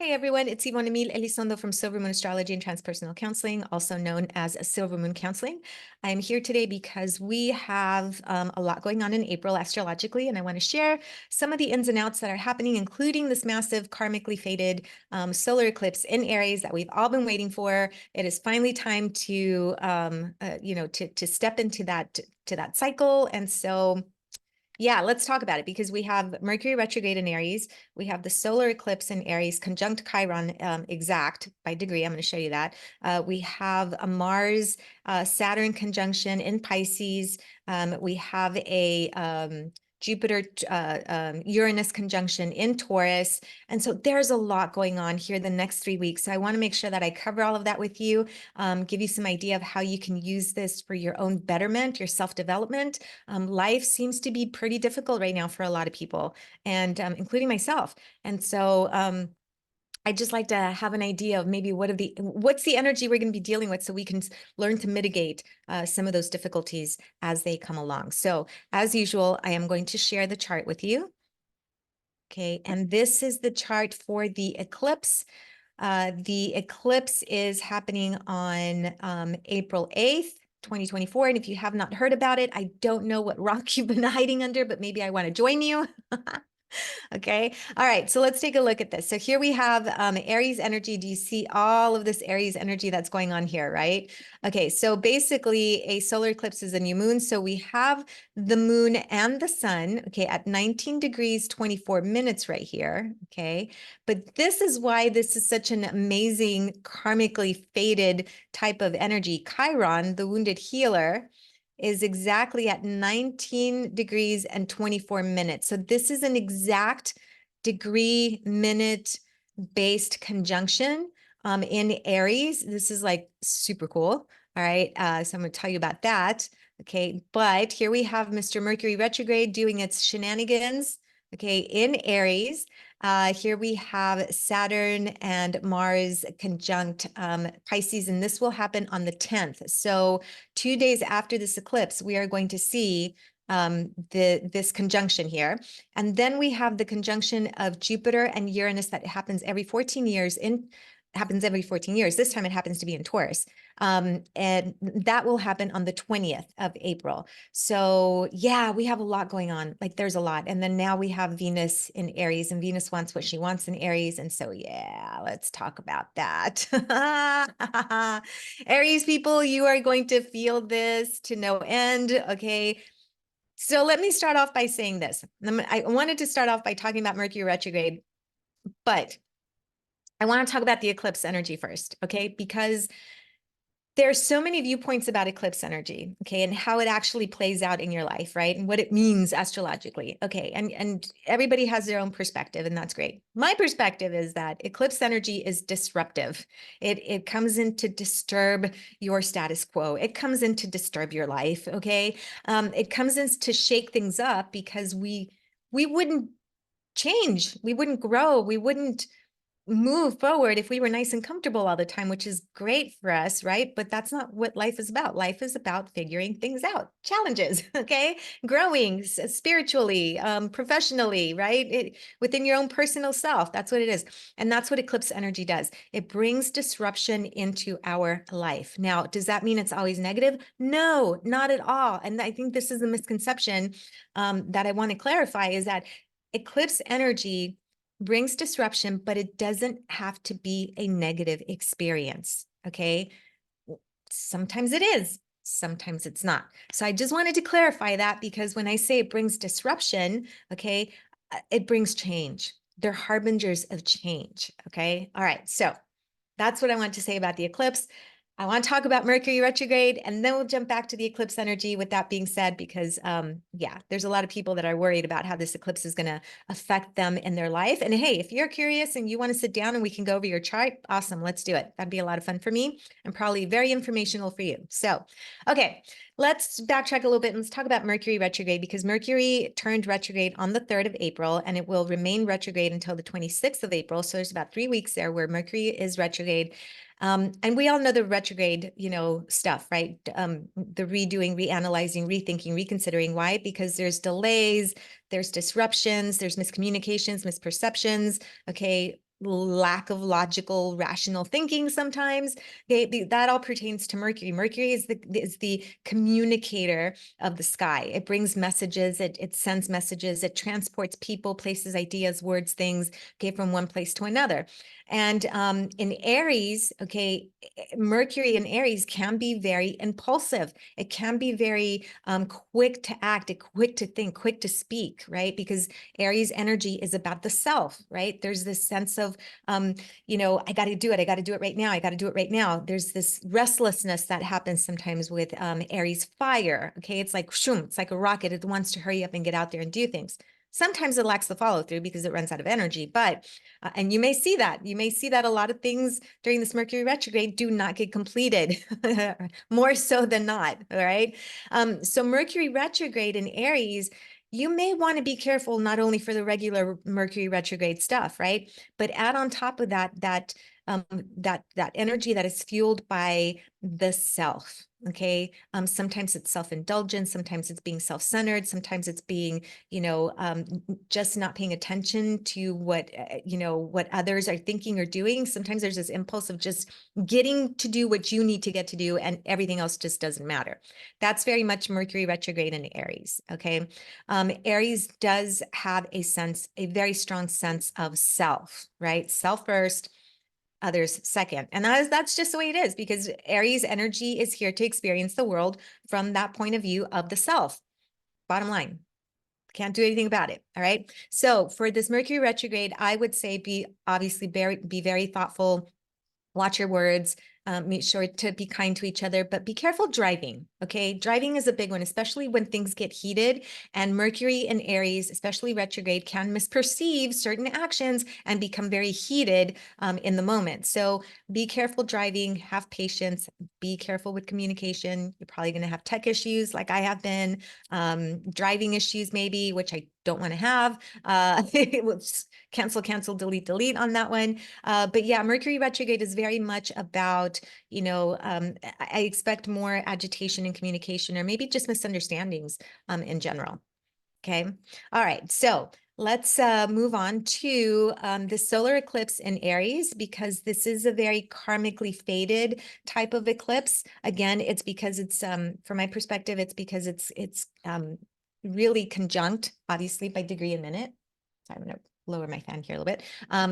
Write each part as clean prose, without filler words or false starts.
Hey everyone, it's Ivonne Emil Elizondo from Silver Moon Astrology and Transpersonal Counseling, also known as Silver Moon Counseling. I'm here today because we have a lot going on in April astrologically, and I want to share some of the ins and outs that are happening, including this massive karmically fated solar eclipse in Aries that we've all been waiting for. It is finally time to, to step into that cycle, and so. Yeah, let's talk about it because we have Mercury retrograde in Aries. We have the solar eclipse in Aries, conjunct Chiron exact by degree. I'm going to show you that. We have a Mars Saturn conjunction in Pisces. We have a Jupiter Uranus conjunction in Taurus. And so there's a lot going on here the next 3 weeks. So I want to make sure that I cover all of that with you, give you some idea of how you can use this for your own betterment, your self-development. Life seems to be pretty difficult right now for a lot of people, and including myself. And so I'd just like to have an idea of maybe what's the energy we're going to be dealing with so we can learn to mitigate some of those difficulties as they come along. So as usual, I am going to share the chart with you. Okay, and this is the chart for the eclipse. The eclipse is happening on April 8th. 2024. And if you have not heard about it, I don't know what rock you've been hiding under, but maybe I want to join you. Okay. All right. So let's take a look at this. So here we have Aries energy. Do you see all of this Aries energy that's going on here, right? Okay. So basically a solar eclipse is a new moon. So we have the moon and the sun, okay, at 19 degrees, 24 minutes right here. Okay. But this is why this is such an amazing karmically fated type of energy. Chiron, the wounded healer, is exactly at 19 degrees and 24 minutes. So this is an exact degree minute based conjunction in Aries. This is like super cool. All right. So I'm going to tell you about that. Okay. But here we have Mr. Mercury retrograde doing its shenanigans. Okay. In Aries. Here we have Saturn and Mars conjunct Pisces, and this will happen on the 10th. So 2 days after this eclipse, we are going to see this conjunction here. And then we have the conjunction of Jupiter and Uranus that happens every 14 years This time it happens to be in Taurus. And that will happen on the 20th of April. So yeah, we have a lot going on. Like there's a lot. And then now we have Venus in Aries, and Venus wants what she wants in Aries. And so yeah, let's talk about that. Aries people, you are going to feel this to no end. Okay. So let me start off by saying this. I wanted to start off by talking about Mercury retrograde, but I want to talk about the eclipse energy first, okay? Because there's so many viewpoints about eclipse energy, okay, and how it actually plays out in your life, right? And what it means astrologically, okay? And everybody has their own perspective, and that's great. My perspective is that eclipse energy is disruptive. It comes in to disturb your status quo. It comes in to disturb your life, okay? It comes in to shake things up because we wouldn't change, we wouldn't grow, we wouldn't move forward if we were nice and comfortable all the time, which is great for us, right? But that's not what life is about. Life is about figuring things out, challenges, okay? Growing spiritually, professionally, right? Within your own personal self. That's what it is. And that's what eclipse energy does. It brings disruption into our life. Now, does that mean it's always negative? No, not at all. And I think this is the misconception that I want to clarify, is that eclipse energy brings disruption, but it doesn't have to be a negative experience, okay? Sometimes it is, sometimes it's not. So I just wanted to clarify that, because when I say it brings disruption, okay, it brings change. They're harbingers of change, okay? All right, so that's what I want to say about the eclipse. I want to talk about Mercury retrograde, and then we'll jump back to the eclipse energy with that being said, because yeah, there's a lot of people that are worried about how this eclipse is going to affect them in their life. And hey, if you're curious and you want to sit down and we can go over your chart, awesome, let's do it. That'd be a lot of fun for me and probably very informational for you. So, okay, let's backtrack a little bit and let's talk about Mercury retrograde, because Mercury turned retrograde on the 3rd of April, and it will remain retrograde until the 26th of April. So there's about 3 weeks there where Mercury is retrograde. And we all know the retrograde, stuff, right? The redoing, reanalyzing, rethinking, reconsidering. Why? Because there's delays, there's disruptions, there's miscommunications, misperceptions. Okay. lack of logical, rational thinking sometimes. Okay, that all pertains to Mercury. Mercury is the communicator of the sky. It brings messages, it sends messages, it transports people, places, ideas, words, things, okay, from one place to another. And in Aries, okay, Mercury in Aries can be very impulsive. It can be very quick to act, quick to think, quick to speak, right? Because Aries energy is about the self, right? There's this sense of, I got to do it. I got to do it right now. I got to do it right now. There's this restlessness that happens sometimes with Aries fire. Okay, it's like shoom, it's like a rocket. It wants to hurry up and get out there and do things. Sometimes it lacks the follow through because it runs out of energy, but and you may see that. You may see that a lot of things during this Mercury retrograde do not get completed, more so than not, all right? So Mercury retrograde in Aries, you may want to be careful not only for the regular Mercury retrograde stuff, right? But add on top of that, that energy that is fueled by the self. Okay. Sometimes it's self-indulgent, sometimes it's being self-centered, sometimes it's being, just not paying attention to what, what others are thinking or doing. Sometimes there's this impulse of just getting to do what you need to get to do, and everything else just doesn't matter. That's very much Mercury retrograde in Aries. Okay. Aries does have a very strong sense of self, right? Self first, others second. And that's just the way it is, because Aries energy is here to experience the world from that point of view of the self. Bottom line, can't do anything about it. All right. So for this Mercury retrograde, I would say be very thoughtful, watch your words, make sure to be kind to each other, but be careful driving. Okay. Driving is a big one, especially when things get heated, and Mercury in Aries, especially retrograde, can misperceive certain actions and become very heated in the moment. So be careful driving, have patience, be careful with communication. You're probably going to have tech issues like I have been, driving issues maybe, which I don't want to have. Cancel, delete on that one. But yeah, Mercury retrograde is very much about, I expect more agitation and communication, or maybe just misunderstandings in general. Okay. All right. So let's move on to the solar eclipse in Aries, because this is a very karmically fated type of eclipse. Again, it's because it's, from my perspective, it's because it's really conjunct, obviously, by degree and minute. So I'm going to lower my fan here a little bit,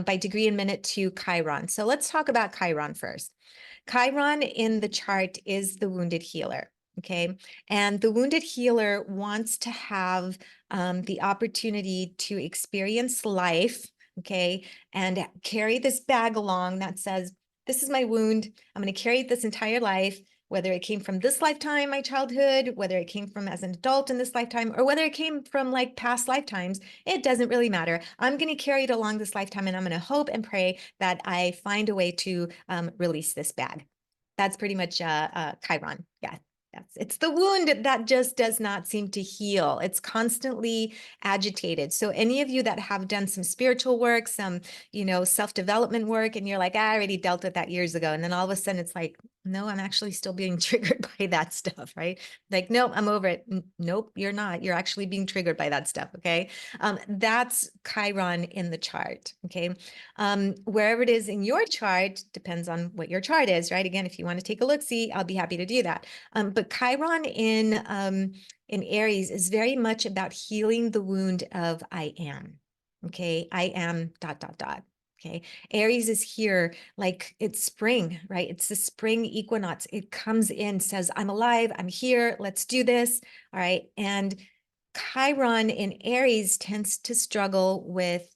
by degree and minute to Chiron. So let's talk about Chiron first. Chiron in the chart is the wounded healer. Okay. And the wounded healer wants to have the opportunity to experience life. Okay. And carry this bag along that says, this is my wound. I'm going to carry it this entire life, whether it came from this lifetime, my childhood, whether it came from as an adult in this lifetime, or whether it came from like past lifetimes, it doesn't really matter. I'm going to carry it along this lifetime, and I'm going to hope and pray that I find a way to release this bag. That's pretty much Chiron. Yeah. It's the wound that just does not seem to heal. It's constantly agitated. So any of you that have done some spiritual work, some, self-development work, and you're like, I already dealt with that years ago. And then all of a sudden it's like, no, I'm actually still being triggered by that stuff, right? Like, nope, I'm over it. Nope, you're not. You're actually being triggered by that stuff, okay? That's Chiron in the chart, okay? Wherever it is in your chart, depends on what your chart is, right? Again, if you want to take a look-see, I'll be happy to do that. But Chiron in Aries is very much about healing the wound of I am, okay? I am ... Okay. Aries is here like it's spring, right? It's the spring equinox. It comes in, says, I'm alive, I'm here, let's do this. All right. And Chiron in Aries tends to struggle with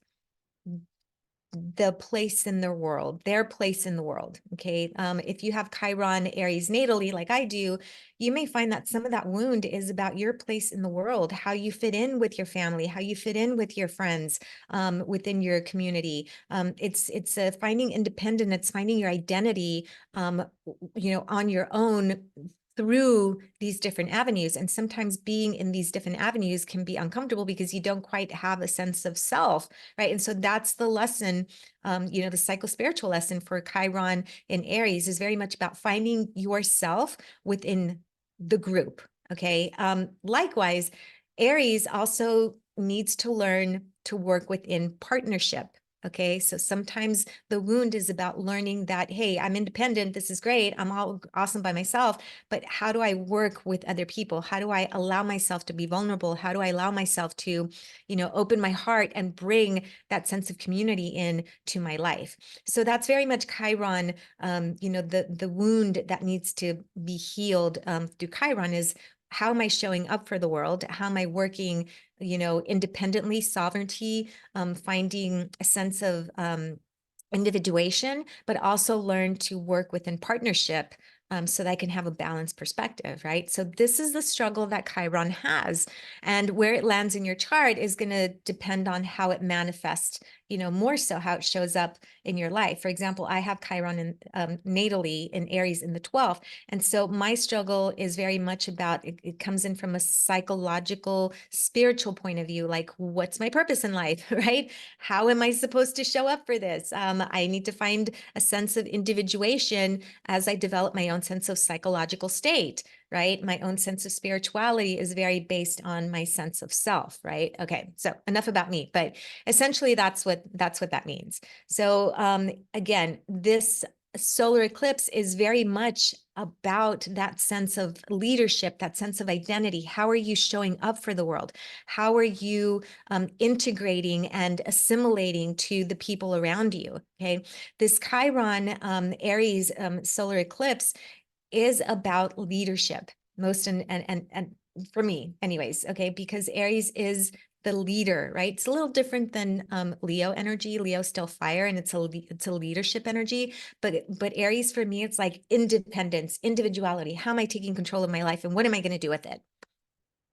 the place in the world, their place in the world. Okay. If you have Chiron Aries natally, like I do, you may find that some of that wound is about your place in the world, how you fit in with your family, how you fit in with your friends, within your community. It's finding independence, it's finding your identity, on your own through these different avenues. And sometimes being in these different avenues can be uncomfortable because you don't quite have a sense of self, right? And so that's the lesson, the psycho-spiritual lesson for Chiron in Aries is very much about finding yourself within the group, okay? Likewise, Aries also needs to learn to work within partnership. Okay, so sometimes the wound is about learning that, hey, I'm independent. This is great. I'm all awesome by myself. But how do I work with other people? How do I allow myself to be vulnerable? How do I allow myself to, open my heart and bring that sense of community in to my life? So that's very much Chiron. The wound that needs to be healed through Chiron is, how am I showing up for the world? How am I working, independently, sovereignty, finding a sense of individuation, but also learn to work within partnership, so that I can have a balanced perspective, right? So this is the struggle that Chiron has, and where it lands in your chart is going to depend on how it manifests, more so how it shows up in your life. For example, I have Chiron in natally in Aries in the 12th. And so my struggle is very much about, it comes in from a psychological, spiritual point of view, like, what's my purpose in life, right? How am I supposed to show up for this? I need to find a sense of individuation as I develop my own sense of psychological state, right? My own sense of spirituality is very based on my sense of self, right? Okay, so enough about me, but essentially that's what that means. So again, this solar eclipse is very much about that sense of leadership, that sense of identity. How are you showing up for the world? How are you integrating and assimilating to the people around you? Okay, this Chiron Aries solar eclipse is about leadership, most and for me anyways, okay, because Aries is the leader, right? It's a little different than Leo energy. Leo's still fire, and it's a leadership energy, but Aries for me, it's like independence, individuality. How am I taking control of my life, and what am I going to do with it?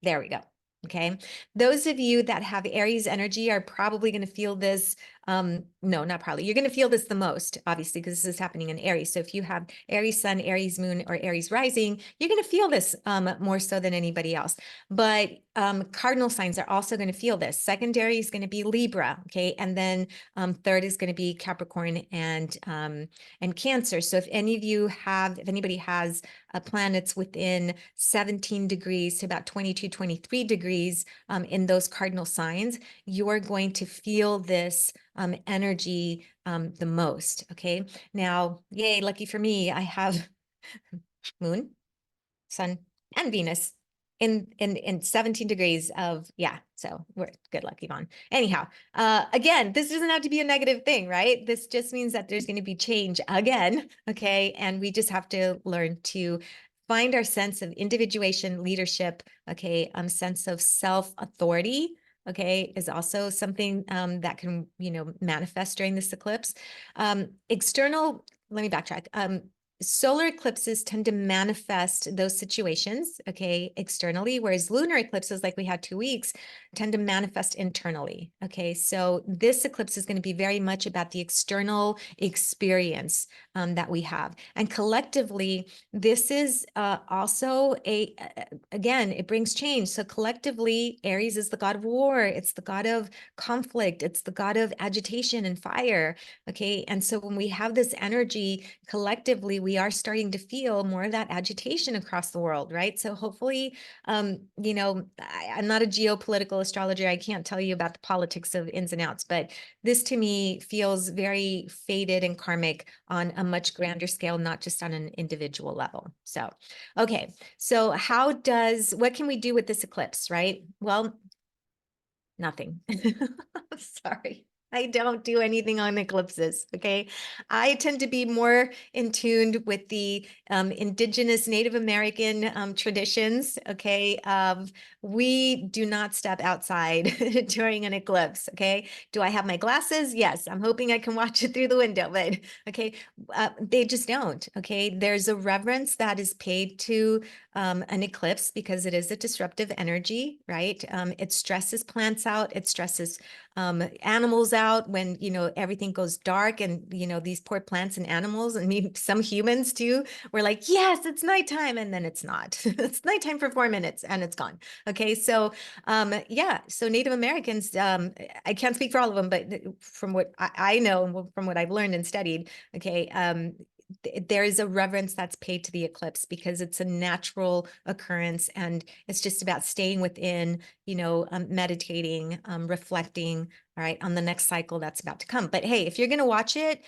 There we go. Okay. Those of you that have Aries energy are probably going to feel this. No, not probably. You're going to feel this the most, obviously, because this is happening in Aries. So if you have Aries sun, Aries moon, or Aries rising, you're going to feel this more so than anybody else. But cardinal signs are also going to feel this. Secondary is going to be Libra. Okay. And then third is going to be Capricorn and Cancer. So if anybody has planets within 17 degrees to about 22, 23 degrees in those cardinal signs, you're going to feel this energy the most. Okay. Now, yay, lucky for me, I have moon, sun, and Venus in 17 degrees of, yeah, so we're good luck, Yvonne. Anyhow, again, this doesn't have to be a negative thing, right? This just means that there's going to be change again, okay? And we just have to learn to find our sense of individuation, leadership, okay, sense of self-authority, okay, is also something that can, manifest during this eclipse. External, let me backtrack. Solar eclipses tend to manifest those situations, okay, externally, whereas lunar eclipses, like we had 2 weeks, tend to manifest internally, okay? So this eclipse is going to be very much about the external experience that we have. And collectively, this is also again, it brings change. So collectively, Aries is the god of war. It's the god of conflict. It's the god of agitation and fire, okay? And so when we have this energy collectively, we are starting to feel more of that agitation across the world, right? So hopefully, I'm not a geopolitical astrologer. I can't tell you about the politics of ins and outs, but this to me feels very fated and karmic on a much grander scale, not just on an individual level. So, okay. So what can we do with this eclipse, right? Well, nothing. Sorry. I don't do anything on eclipses, okay? I tend to be more in tune with the indigenous Native American traditions, okay? We do not step outside during an eclipse, okay? Do I have my glasses? Yes, I'm hoping I can watch it through the window, but okay, they just don't, okay? There's a reverence that is paid to an eclipse because it is a disruptive energy, right? It stresses plants out, it stresses animals out when, everything goes dark, and, these poor plants and animals, I mean, some humans too, we're like, yes, it's nighttime, and then it's not. It's nighttime for 4 minutes and it's gone. Okay. So, yeah, so Native Americans, I can't speak for all of them, but from what I know and from what I've learned and studied, okay, there is a reverence that's paid to the eclipse because it's a natural occurrence, and it's just about staying within, meditating, reflecting, all right, on the next cycle that's about to come. But hey, if you're going to watch it,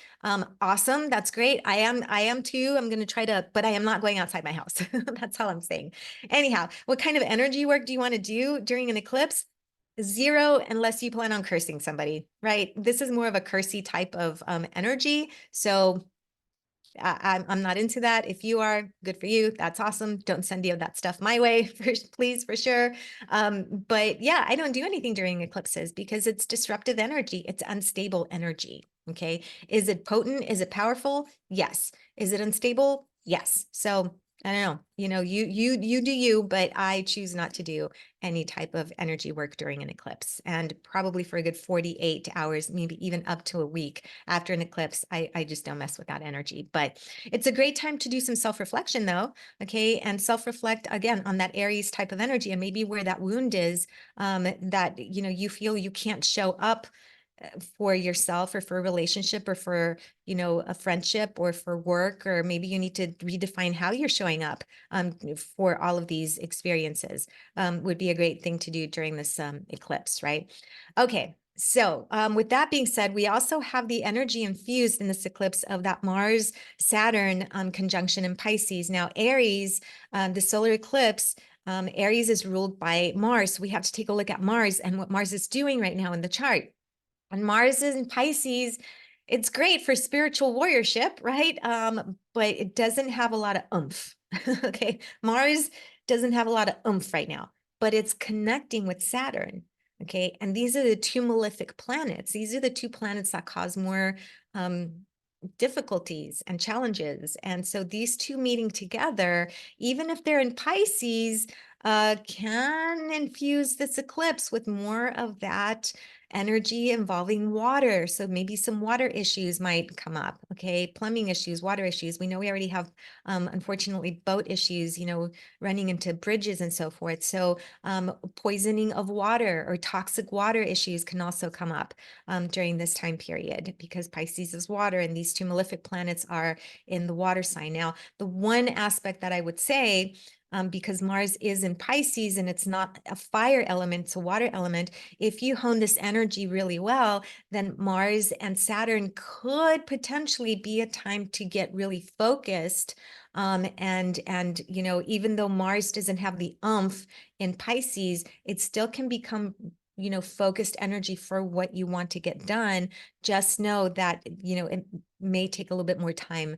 awesome. That's great. I am too. I'm going to try to, but I am not going outside my house. That's all I'm saying. Anyhow, what kind of energy work do you want to do during an eclipse? Zero, unless you plan on cursing somebody, right? This is more of a cursy type of energy. So I'm not into that. If you are, good for you. That's awesome. Don't send any of that stuff my way, please, for sure. But yeah, I don't do anything during eclipses because it's disruptive energy. It's unstable energy. Okay. Is it potent? Is it powerful? Yes. Is it unstable? Yes. So I don't know, you do you, but I choose not to do any type of energy work during an eclipse, and probably for a good 48 hours, maybe even up to a week after an eclipse, I just don't mess with that energy. But it's a great time to do some self-reflection though, okay? And self-reflect again on that Aries type of energy, and maybe where that wound is, that, you feel you can't show up for yourself or for a relationship or for, a friendship or for work, or maybe you need to redefine how you're showing up for all of these experiences, would be a great thing to do during this eclipse, right? Okay. So with that being said, we also have the energy infused in this eclipse of that Mars Saturn conjunction in Pisces. Now, Aries, the solar eclipse, Aries is ruled by Mars. So we have to take a look at Mars and what Mars is doing right now in the chart. And Mars is in Pisces. It's great for spiritual warriorship, right? But it doesn't have a lot of oomph. Okay. Mars doesn't have a lot of oomph right now, but it's connecting with Saturn. Okay. And these are the two malefic planets. These are the two planets that cause more difficulties and challenges. And so these two meeting together, even if they're in Pisces, can infuse this eclipse with more of that energy involving water. So maybe some water issues might come up, okay? Plumbing issues, water issues. We know we already have, unfortunately, boat issues, running into bridges and so forth. So poisoning of water or toxic water issues can also come up during this time period, because Pisces is water and these two malefic planets are in the water sign. Now, the one aspect that I would say, because Mars is in Pisces and it's not a fire element, it's a water element, if you hone this energy really well, then Mars and Saturn could potentially be a time to get really focused. And even though Mars doesn't have the oomph in Pisces, it still can become focused energy for what you want to get done. Just know that, it may take a little bit more time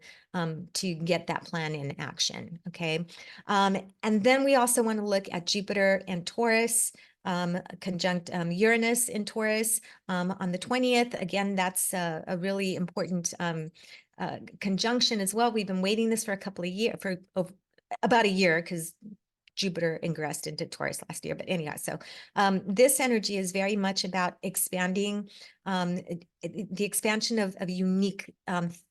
to get that plan in action. Okay. And then we also want to look at Jupiter and Taurus, conjunct Uranus in Taurus on the 20th. Again, that's a really important conjunction as well. We've been waiting this for a couple of years, for about a year, because Jupiter ingressed into Taurus last year. But anyhow, so this energy is very much about expanding, the expansion of unique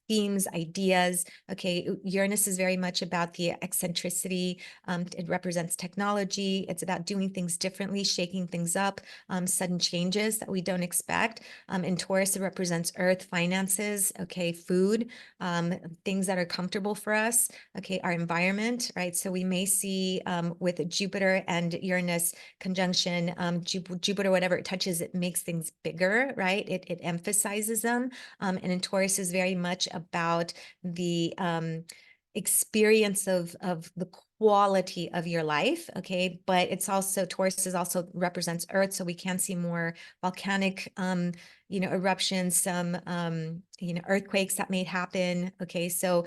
themes, ideas. Okay, Uranus is very much about the eccentricity. It represents technology. It's about doing things differently, shaking things up, sudden changes that we don't expect. In Taurus, it represents earth, finances, okay, food, things that are comfortable for us, okay, our environment, right? So we may see with Jupiter and Uranus conjunction, Jupiter, whatever it touches, it makes things bigger, right? It emphasizes them. And in Taurus is very much about the experience of the quality of your life, okay? But it's also, Taurus is also represents Earth, so we can see more volcanic, eruptions, some, earthquakes that may happen, okay? So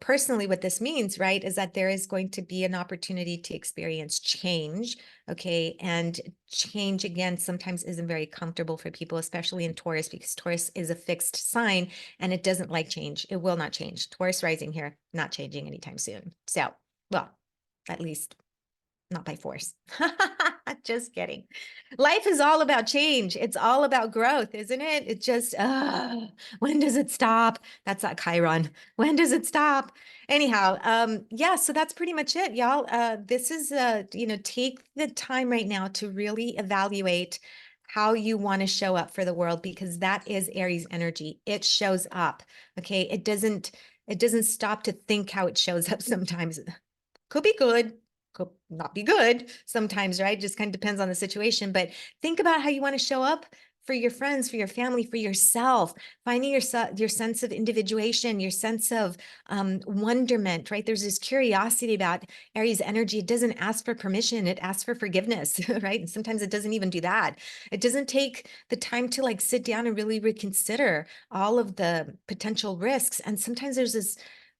personally, what this means, right, is that there is going to be an opportunity to experience change, okay? And change, again, sometimes isn't very comfortable for people, especially in Taurus, because Taurus is a fixed sign and it doesn't like change. It will not change. Taurus rising here, not changing anytime soon. So, well, at least not by force. Just kidding. Life is all about change. It's all about growth, isn't it? It just, when does it stop? That's that Chiron. When does it stop? Anyhow, yeah, so that's pretty much it, y'all. This is, take the time right now to really evaluate how you want to show up for the world, because that is Aries energy. It shows up. Okay. It doesn't, It doesn't stop to think how it shows up sometimes. Could be good, could not be good sometimes, right? Just kind of depends on the situation. But think about how you want to show up for your friends, for your family, for yourself, finding your sense of individuation, your sense of wonderment, right? There's this curiosity about Aries energy. It doesn't ask for permission. It asks for forgiveness, right? And sometimes it doesn't even do that. It doesn't take the time to like sit down and really reconsider all of the potential risks. And sometimes there's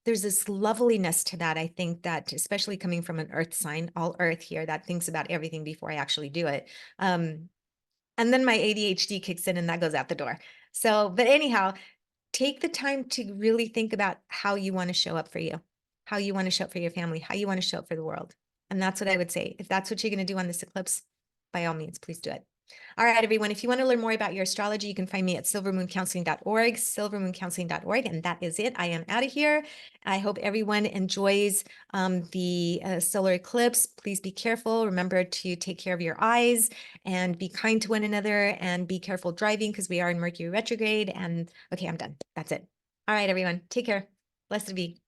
this loveliness to that. I think that especially coming from an earth sign, all earth here, that thinks about everything before I actually do it. And then my ADHD kicks in and that goes out the door. So, but anyhow, take the time to really think about how you want to show up for you, how you want to show up for your family, how you want to show up for the world. And that's what I would say. If that's what you're going to do on this eclipse, by all means, please do it. All right, everyone, if you want to learn more about your astrology, you can find me at silvermooncounseling.org, silvermooncounseling.org, and that is it. I am out of here. I hope everyone enjoys the solar eclipse. Please be careful. Remember to take care of your eyes and be kind to one another and be careful driving because we are in Mercury retrograde. And okay, I'm done. That's it. All right, everyone, take care. Blessed be.